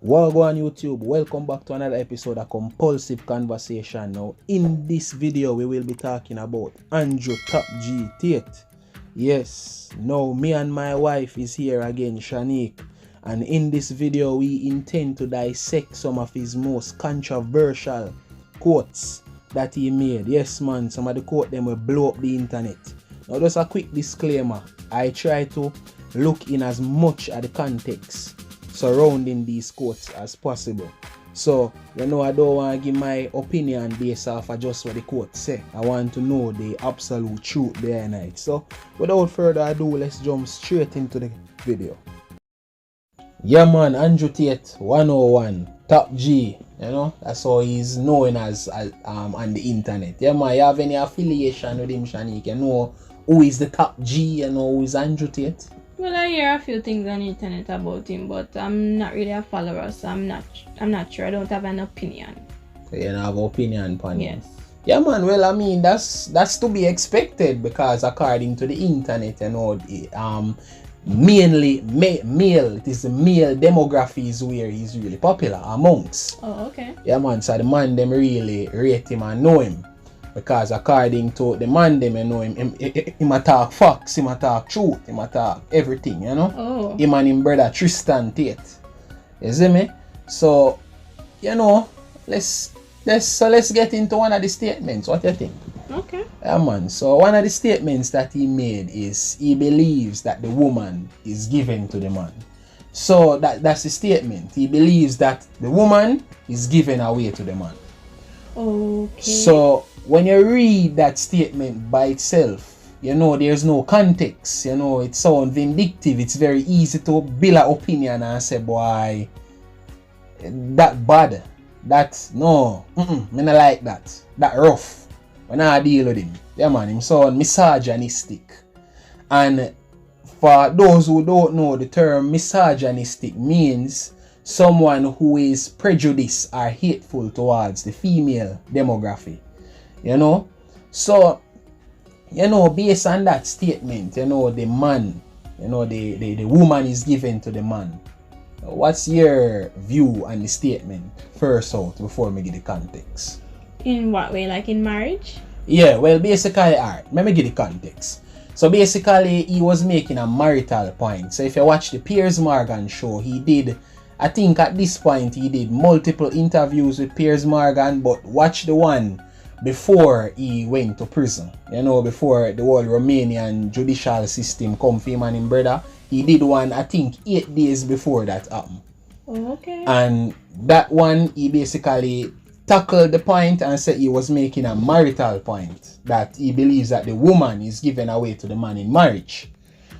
Welcome on YouTube. Welcome back to another episode of Compulsive Conversation. Now, in this video, we will be talking about Andrew Tate. Yes, now me and my wife is here again, Shanique. And in this video, we intend to dissect some of his most controversial quotes that he made. Yes, man, some of the quotes them will blow up the internet. Now, just a quick disclaimer. I try to look in as much at the context surrounding these quotes as possible. So, I don't want to give my opinion based off of just what the quote say. I want to know the absolute truth behind it. So, without further ado, let's jump straight into the video. Yeah, man, Andrew Tate 101, Top G. That's how he's known as on the internet. Yeah, man, you have any affiliation with him, Shanique? You know who is the Top G? You know who is Andrew Tate? Well, I hear a few things on the internet about him, but I'm not really a follower, so I'm not sure. I don't have an opinion. So you don't have an opinion on him? Yes. Yeah, man. Well, I mean, that's to be expected because according to the internet, mainly male. It is the male demography is where he's really popular amongst. Oh, okay. Yeah, man. So the man them really rate him and know him. Because according to the man them, you know, him talk facts, him talk truth, him talk everything, you know. Oh. Him and him brother Tristan Tate. You see me? So, you know, let's get into one of the statements. What do you think? Okay. Yeah, man. So one of the statements that he made is he believes that the woman is given to the man. So that's the statement. He believes that the woman is given away to the man. Okay. So when you read that statement by itself, you know there's no context. You know it sounds vindictive. It's very easy to build an opinion and say, boy, that bad. That no, me not like that. That rough. When I deal with him, yeah, man, him sound misogynistic. And for those who don't know, the term misogynistic means someone who is prejudiced or hateful towards the female demography. You know? So, you know, based on that statement, you know, the man, you know, the woman is given to the man. What's your view on the statement first out before me give the context? In what way? Like in marriage? Yeah, well, basically, alright, let me give the context. So basically, he was making a marital point. So if you watch the Piers Morgan show, he did, I think at this point, he did multiple interviews with Piers Morgan, but watch the one before he went to prison. You know, before the whole Romanian judicial system come for him and him brother. He did one, I think, 8 days before that happened. Oh, okay. And that one, he basically tackled the point and said he was making a marital point. That he believes that the woman is given away to the man in marriage.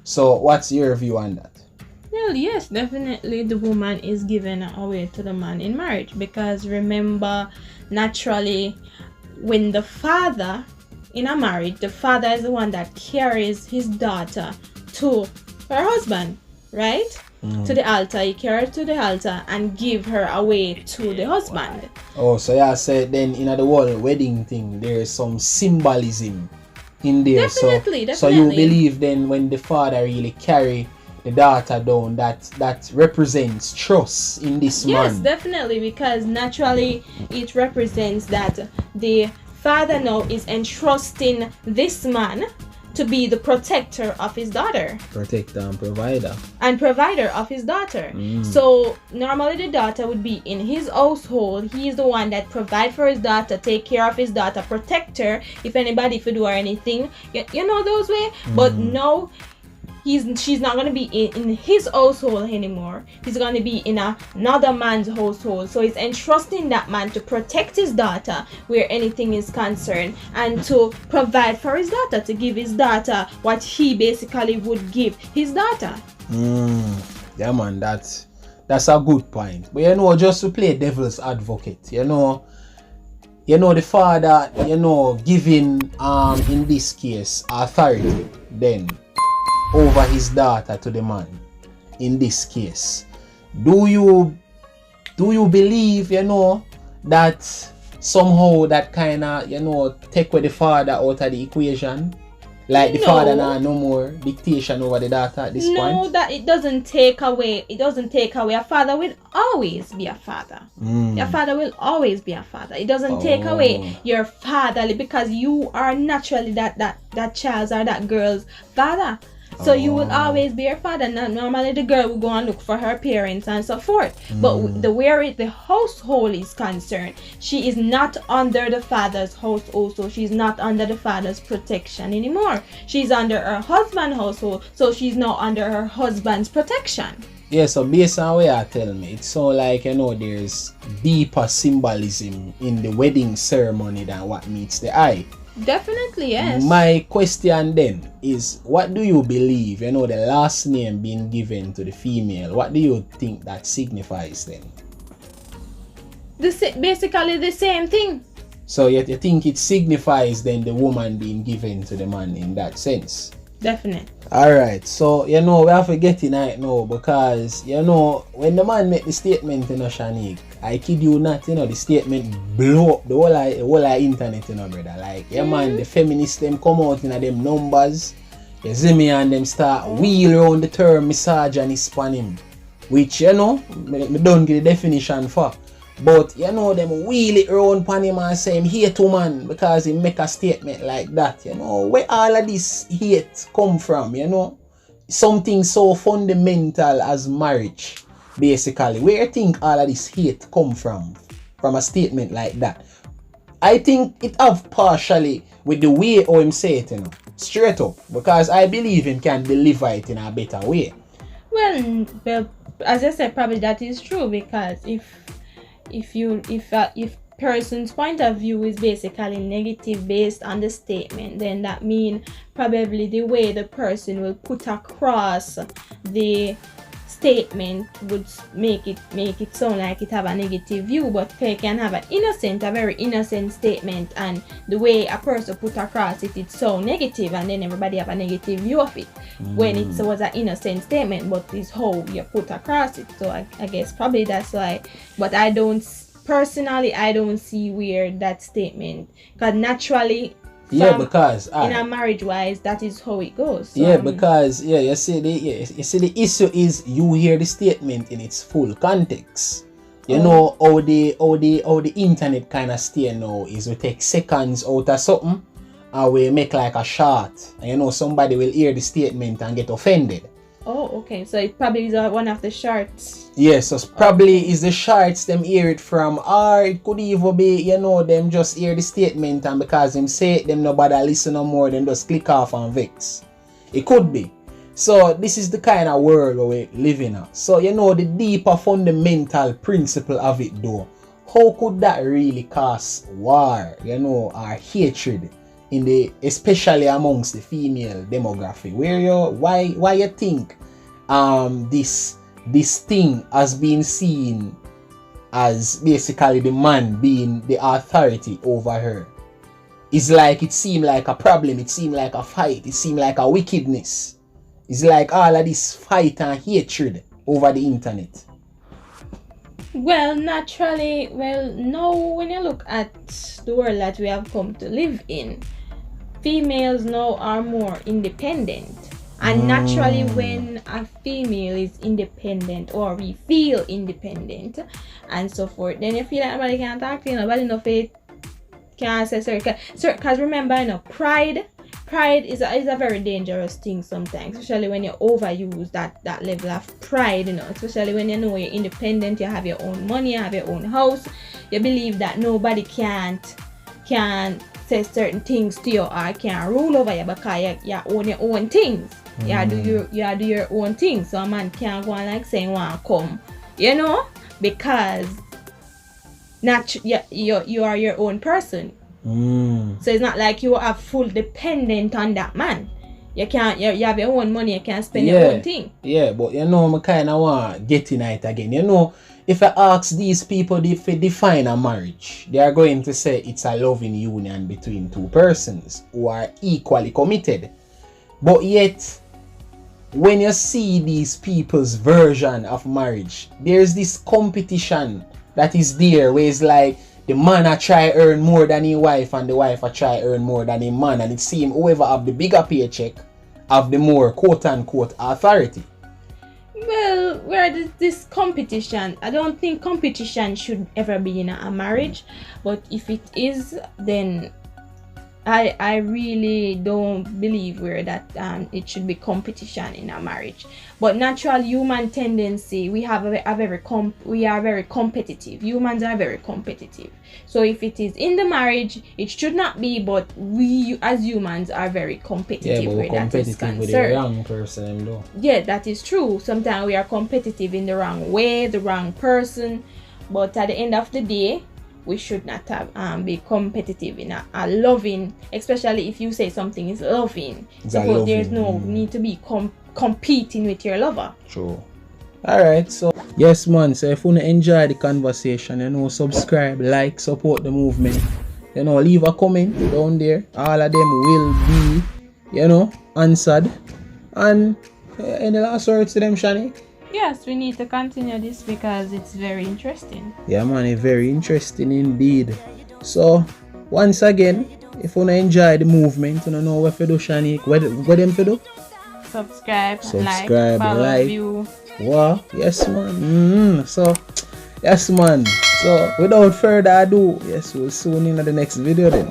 So, what's your view on that? Well, yes, definitely the woman is given away to the man in marriage. Because remember, naturally, when the father in a marriage, the father is the one that carries his daughter to her husband, right? To the altar. He carries her to the altar and give her away to the husband. Oh, so yeah, said then in the whole wedding thing, there is some symbolism in there. Definitely. So you believe then when the father really carry the daughter down, that represents trust in this man? Yes, definitely, because naturally it represents that the father now is entrusting this man to be the protector of his daughter. Protector and provider. And provider of his daughter. So normally the daughter would be in his household. He is the one that provide for his daughter, take care of his daughter, protect her if anybody if do or anything. You know those way? But no, she's not going to be in his household anymore. He's going to be in another man's household. So he's entrusting that man to protect his daughter where anything is concerned and to provide for his daughter, to give his daughter what he basically would give his daughter. Yeah, man, that's a good point. But you know, just to play devil's advocate, you know the father, you know, giving in this case authority then over his daughter to the man in this case. Do you believe, you know, that somehow that kind of, you know, take away the father out of the equation? Like the father now no more dictation over the daughter at this point? No, that it doesn't take away. It doesn't take away. A father will always be a father. Your father will always be a father. It doesn't take away your fatherly, because you are naturally that child's or that girl's father. So you will always be your father. Now, normally the girl will go and look for her parents and so forth. But the household is concerned, she is not under the father's household, so she's not under the father's protection anymore. She's under her husband's household, so she's now under her husband's protection. Yeah, so based on what you tell me, it's so like, there's deeper symbolism in the wedding ceremony than what meets the eye. Definitely, yes. My question then is, what do you believe, the last name being given to the female, what do you think that signifies then? Basically the same thing. So you think it signifies then the woman being given to the man in that sense? Definitely. Alright, so we have to get in it now, because when the man made the statement, Shanique, I kid you not, the statement blew up the whole internet, brother. Like, man, the feminists them come out in them numbers, you see me, and them start wheel around the term misogynist on him, which me don't get the definition for. But them wheel it around upon him and say him hate woman because he make a statement like that. Where all of this hate come from, something so fundamental as marriage, basically. Where you think all of this hate come from a statement like that? I think it have partially with the way how him say it, straight up, because I believe him can deliver it in a better way. Well, as I said, probably that is true, because if person's point of view is basically negative based on the statement, then that means probably the way the person will put across the statement would make it sound like it have a negative view. But they can have a very innocent statement, and the way a person put across it so negative, and then everybody have a negative view of it when it was an innocent statement, but it's how you put across it. So I guess probably that's why. But I don't see where that statement, because naturally, because in a marriage wise, that is how it goes. So, you see the issue is you hear the statement in its full context. How the internet kind of stay now is we take seconds out of something and we make like a short, and somebody will hear the statement and get offended. Oh, okay. So it probably is one of the shorts. Yes, so probably is the shorts them hear it from, or it could even be, them just hear the statement, and because them say it, them nobody listen no more, them just click off and vex. It could be. So this is the kind of world we live in. So the deeper fundamental principle of it though, how could that really cause war, or hatred especially amongst the female demographic? Why you think this thing has been seen as basically the man being the authority over her? It's like it seemed like a problem, it seemed like a fight, it seemed like a wickedness. It's like all of this fight and hatred over the internet. Well, naturally, no, when you look at the world that we have come to live in, females now are more independent. And naturally, when a female is independent, or we feel independent and so forth, then you feel like nobody can talk to you, nobody know if it can say sorry. Because remember, pride is a very dangerous thing sometimes, especially when you overuse that level of pride, especially when you're independent, you have your own money, you have your own house, you believe that nobody can say certain things to you or can rule over you because you own your own things. You do your own thing, so a man can't go and saying want to come, because you are your own person. So it's not like you are full dependent on that man. You have your own money, you can spend your own thing. Yeah, but I kind of want to get in it again. If I ask these people if they define a marriage, they are going to say it's a loving union between two persons who are equally committed. But yet, when you see these people's version of marriage, there's this competition that is there where it's like the man a try earn more than his wife and the wife a try earn more than his man, and it seems whoever have the bigger paycheck have the more quote unquote authority. Well, where this competition, I don't think competition should ever be in a marriage, but if it is, then I really don't believe where that it should be competition in a marriage. But natural human tendency, we are very competitive. Humans are very competitive. So if it is in the marriage, it should not be. But we as humans are very competitive. Yeah, but we're competitive with the wrong person, though. Yeah, that is true. Sometimes we are competitive in the wrong way, the wrong person. But at the end of the day, we should not have be competitive in a loving, especially if you say something is loving. Suppose there's no need to be competing with your lover. True. Alright, so yes man, so if you enjoy the conversation, subscribe, like, support the movement, leave a comment down there. All of them will be, answered. And any last words to them, Shani? Yes, we need to continue this because it's very interesting. Yeah man, it's very interesting indeed. So once again, if you enjoy the movement, you know what to do, Shani. What them to do? Subscribe, like, follow, view. Wow, yes man. So yes man. So without further ado, yes, we'll soon in the next video then.